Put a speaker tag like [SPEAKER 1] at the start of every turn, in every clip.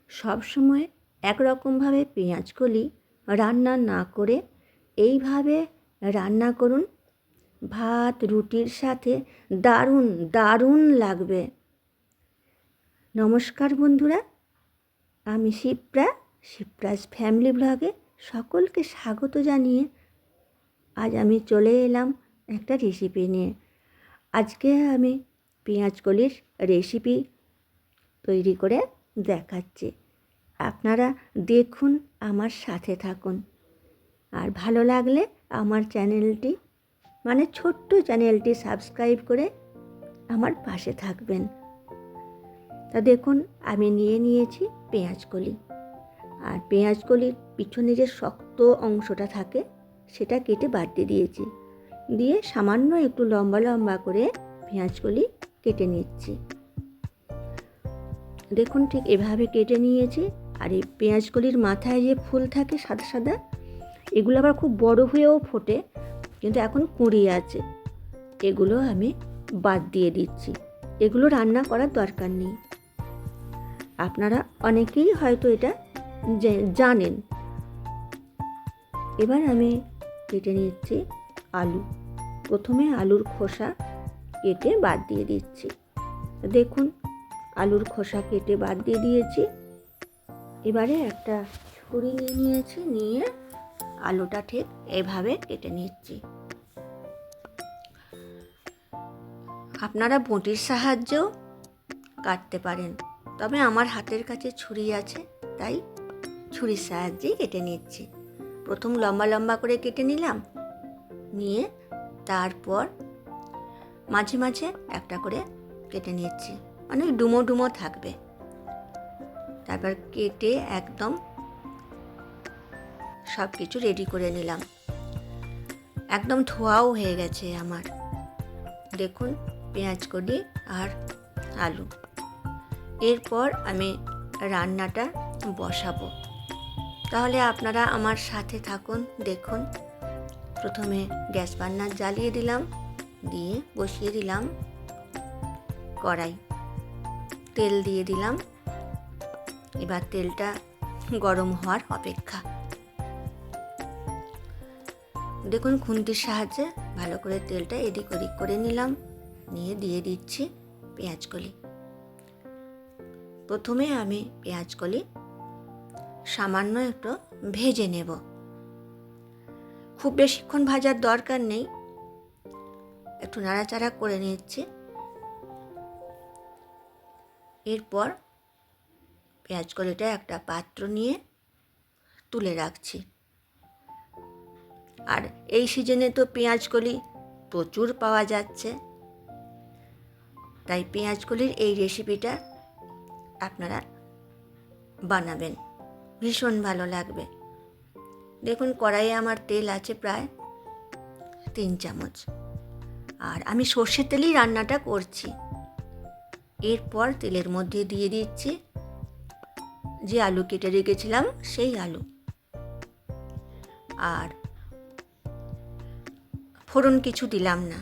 [SPEAKER 1] সব সময় একরকমভাবে পেঁয়াজকলি রান্না না করে এইভাবে রান্না করুন। ভাত রুটির সাথে দারুণ দারুণ লাগবে। নমস্কার বন্ধুরা, আমি শিপ্রাজ ফ্যামিলি ব্লগে সকলকে স্বাগত জানিয়ে আজ আমি চলে এলাম একটা রেসিপি নিয়ে। আজকে আমি পেঁয়াজকলির রেসিপি তৈরি করে দেখাচ্ছি। আপনারা দেখুন, আমার সাথে থাকুন। আর ভালো লাগলে আমার চ্যানেলটি ছোট্ট চ্যানেলটি সাবস্ক্রাইব করে আমার পাশে থাকবেন। তা দেখুন, আমি নিয়েছি পেঁয়াজকলি। আর পেঁয়াজকলির পিছনে যে শক্ত অংশটা থাকে সেটা কেটে বাদ দিয়েছি। দিয়ে সামান্য একটু লম্বা লম্বা করে পেঁয়াজকলি কেটে নিচ্ছি। দেখুন, ঠিক এভাবে কেটে নিয়েছি। আর এই পেঁয়াজকলির মাথায় যে ফুল থাকে সাদা সাদা, এগুলো আবার খুব বড় হয়েও ফোটে, কিন্তু এখন কুঁড়ি আছে। এগুলো আমি বাদ দিয়ে দিচ্ছি। এগুলো রান্না করার দরকার নেই। আপনারা অনেকেই হয়তো এটা জানেন। এবার আমি কেটে নিচ্ছি আলু। প্রথমে আলুর খোসা কেটে বাদ দিয়ে দিচ্ছি। দেখুন, আলুর খোসা কেটে বাদ দিয়ে দিয়েছি। এবারে একটা ছুরি নিয়ে আলুটা ঠিক এভাবে কেটে নিচ্ছি। আপনারা বটির সাহায্যেও কাটতে পারেন, তবে আমার হাতের কাছে ছুরি আছে, তাই ছুরির সাহায্যেই কেটে নিচ্ছি। প্রথম লম্বা লম্বা করে কেটে নিয়ে তারপর মাঝে মাঝে একটা করে কেটে নিচ্ছি, ডুমো ডুমো থাকবে। তারপর কেটে একদম সব কিছু রেডি করে নিলাম। একদম ধোয়াও হয়ে গেছে আমার। দেখুন, পেঁয়াজকলি আর আলু। এরপর আমি রান্নাটা বসাবো, তাহলে আপনারা আমার সাথে থাকুন। দেখুন, প্রথমে গ্যাস বার্নার জ্বালিয়ে দিলাম, দিয়ে বসিয়ে দিলাম কড়াই। তেল দিয়ে দিলাম। এবার তেলটা গরম হওয়ার অপেক্ষা। দেখুন, খুন্তির সাহায্যে ভালো করে তেলটা এদিক ওদিক করে নিলাম। নিয়ে দিয়ে দিচ্ছি পেঁয়াজকলি। প্রথমে আমি পেঁয়াজকলি সামান্য একটু ভেজে নেব। খুব বেশিক্ষণ ভাজার দরকার নেই, একটু নাড়াচাড়া করে নিচ্ছি। এরপর পেঁয়াজকলিটা একটা পাত্র নিয়ে তুলে রাখছি। আর এই সিজনে তো পেঁয়াজকলি প্রচুর পাওয়া যাচ্ছে, তাই পেঁয়াজকলির এই রেসিপিটা আপনারা বানাবেন, ভীষণ ভালো লাগবে। দেখুন, কড়াইয়ে আমার তেল আছে প্রায় 3 চামচ। আর আমি সর্ষের তেলেই রান্নাটা করছি। এরপর তেলের মধ্যে দিয়ে দিচ্ছি যে আলু কেটে রেখেছিলাম সেই আলু। আর ফোড়ন কিছু দিলাম না।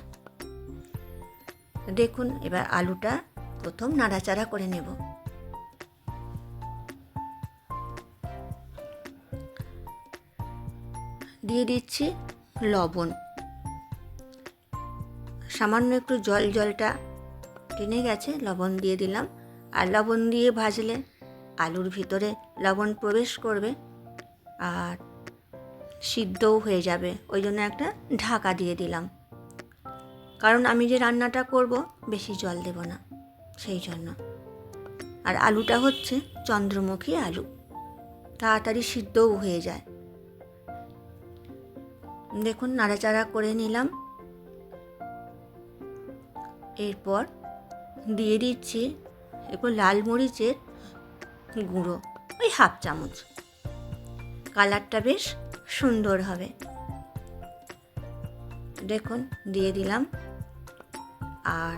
[SPEAKER 1] দেখুন, এবার আলুটা প্রথম নাড়াচাড়া করে নেব। দিয়ে দিচ্ছি লবণ। সামান্য একটু জলটা টেনে গেছে, লবণ দিয়ে দিলাম। আর লবণ দিয়ে ভাজলে আলুর ভিতরে লবণ প্রবেশ করবে আর সিদ্ধও হয়ে যাবে। ওই জন্য একটা ঢাকা দিয়ে দিলাম, কারণ আমি যে রান্নাটা করব বেশি জল দেব না, সেই জন্য। আর আলুটা হচ্ছে চন্দ্রমুখী আলু, তাড়াতাড়ি সিদ্ধও হয়ে যায়। দেখুন, নাড়াচাড়া করে নিলাম। এরপর দিয়ে দিচ্ছি একটু লাল মরিচের গুঁড়ো, ওই 1/2 চামচ। কালারটা বেশ সুন্দর হবে। দেখুন, দিয়ে দিলাম। আর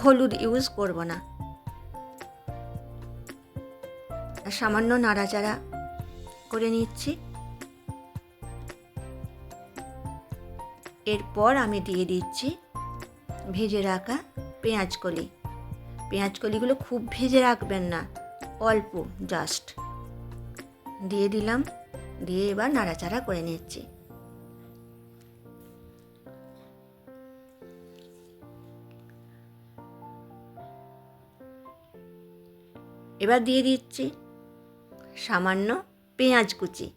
[SPEAKER 1] হলুদ ইউজ করব না। সামান্য নাড়াচাড়া করে নিচ্ছি। এরপর আমি দিয়ে দিচ্ছি ভেজে রাখা পেঁয়াজকলি। পেঁয়াজ কলিগুলো খুব ভেজে রাখবেন না, অল্প জাস্ট দিয়ে দিলাম। দিয়ে এবার নাড়াচাড়া করে নিচ্ছি। এবার দিয়ে দিচ্ছি সামান্য পেঁয়াজ কুচি।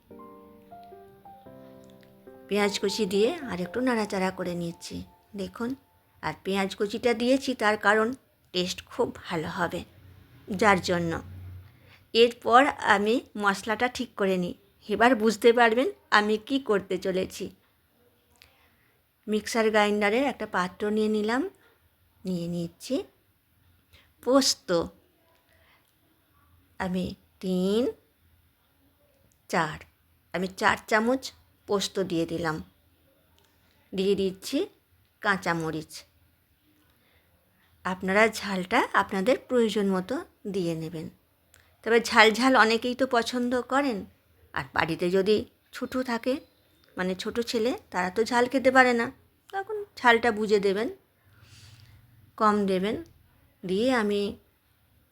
[SPEAKER 1] পেঁয়াজ কুচি দিয়ে আর একটু নাড়াচাড়া করে নিচ্ছি। দেখুন, আর পেঁয়াজ কুচিটা দিয়েছি তার কারণ টেস্ট খুব ভালো হবে, যার জন্য। এরপর আমি মশলাটা ঠিক করে নিই। এবার বুঝতে পারবেন আমি কি করতে চলেছি। মিক্সার গ্রাইন্ডারের একটা পাত্র নিয়ে নিলাম। নিয়ে নিচ্ছি পোস্ত। আমি 4 চামচ পোস্ত দিয়ে দিলাম। দিয়ে দিচ্ছি কাঁচামরিচ। আপনারা ঝালটা আপনাদের প্রয়োজন মতো দিয়ে নেবেন। তবে ঝাল ঝাল অনেকেই তো পছন্দ করেন, আর বাড়িতে যদি ছোটো থাকে, মানে ছোট ছেলে, তারা তো ঝাল খেতে পারে না, তখন ঝালটা বুঝে দেবেন, কম দেবেন। দিয়ে আমি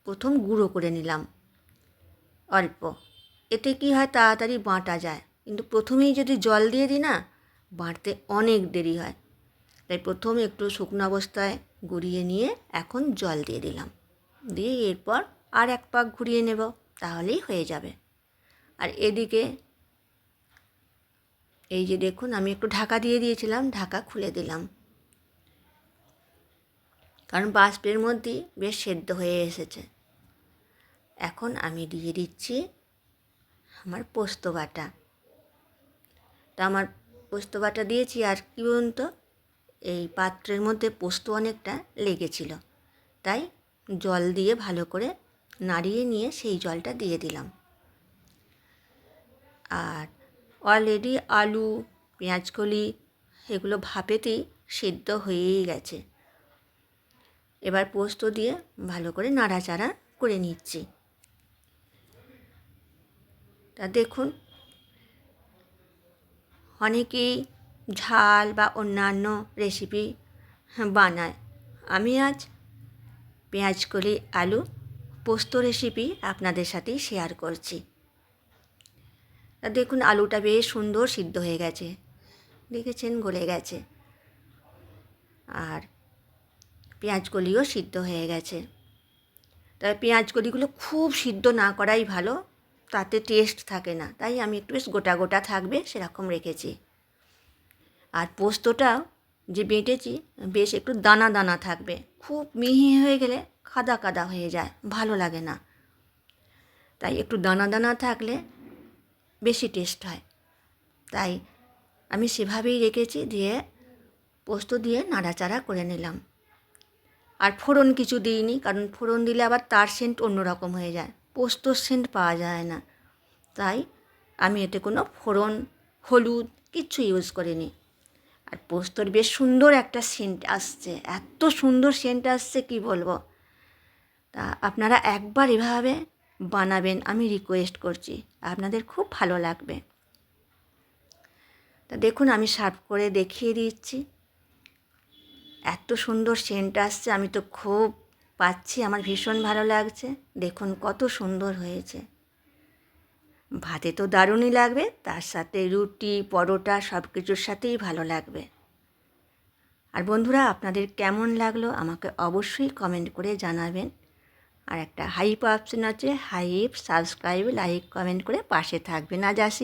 [SPEAKER 1] প্রথম গুঁড়ো করে নিলাম অল্প। এতে কি হয়, তাড়াতাড়ি বাটা যায়, কিন্তু প্রথমেই যদি জল দিয়ে দিই না, বাটতে অনেক দেরি হয়। তাই প্রথমে একটু শুকনো অবস্থায় গুঁড়িয়ে নিয়ে এখন জল দিয়ে দিলাম। দিয়ে এরপর আর এক পাক ঘুরিয়ে নেব, তাহলেই হয়ে যাবে। আর এদিকে এই যে দেখুন, আমি একটু ঢাকা দিয়ে দিয়েছিলাম, ঢাকা খুলে দিলাম, কারণ বাষ্পের মধ্যেই বেশ সেদ্ধ হয়ে এসেছে। এখন আমি দিয়ে দিচ্ছি আমার পোস্ত বাটা। তা আমার পোস্ত বাটা দিয়েছি, আর কি বলুন তো, এই পাত্রের মধ্যে পোস্ত অনেকটা লেগেছিল, তাই জল দিয়ে ভালো করে নাড়িয়ে নিয়ে সেই জলটা দিয়ে দিলাম। আর অলরেডি আলু, পেঁয়াজকলি এগুলো ভাপেতেই সিদ্ধ হয়েই গেছে। এবার পোস্ত দিয়ে ভালো করে নাড়াচাড়া করে নিচ্ছি। তা দেখুন, অনেকেই ঝাল বা অন্যান্য রেসিপি বানায়। আমি আজ পেঁয়াজকলি আলু পোস্ত রেসিপি আপনাদের সাথেই শেয়ার করছি। তা দেখুন, আলুটা বেশ সুন্দর সিদ্ধ হয়ে গেছে, দেখেছেন, গলে গেছে। আর পেঁয়াজকলিও সিদ্ধ হয়ে গেছে। তবে পেঁয়াজকলিগুলো খুব সিদ্ধ না করাই ভালো, তাতে টেস্ট থাকে না। তাই আমি একটু বেশ গোটা গোটা থাকবে সেরকম রেখেছি। আর পোস্তটা যে বেটেছি বেশ একটু দানা দানা থাকবে, খুব মিহি হয়ে গেলে কাদা কাদা হয়ে যায়, ভালো লাগে না। তাই একটু দানা দানা থাকলে বেশি টেস্ট হয়। তাই আমি সেভাবেই রেখেছি। দিয়ে পোস্ত দিয়ে নাড়াচাড়া করে নিলাম। আর ফোড়ন কিছু দিইনি, কারণ ফোড়ন দিলে আবার তার সেন্ট অন্যরকম হয়ে যায়, পোস্তর সেন্ট পাওয়া যায় না। তাই আমি এতে কোনো ফোড়ন, হলুদ কিচ্ছু ইউজ করিনি। আর পোস্তর বেশ সুন্দর একটা সেন্ট আসছে, এত সুন্দর সেন্ট আসছে কি বলবো। তা আপনারা একবার এভাবে বানাবেন, আমি রিকোয়েস্ট করছি, আপনাদের খুব ভালো লাগবে। তা দেখুন, আমি সার্ভ করে দেখিয়ে দিচ্ছি। এত সুন্দর সেন্ট আসছে, আমি তো খুব পাচ্ছি, আমার ভীষণ ভালো লাগছে। দেখুন কত সুন্দর হয়েছে। ভাতে তো দারুণই লাগবে, তার সাথে রুটি, পরোটা সব কিছুর সাথেই ভালো লাগবে। আর বন্ধুরা, আপনাদের কেমন লাগলো আমাকে অবশ্যই কমেন্ট করে জানাবেন। আর একটা হাইপ অপশন আছে, হাইপ, সাবস্ক্রাইব, লাইক, কমেন্ট করে পাশে থাকবেন। আজ আসি।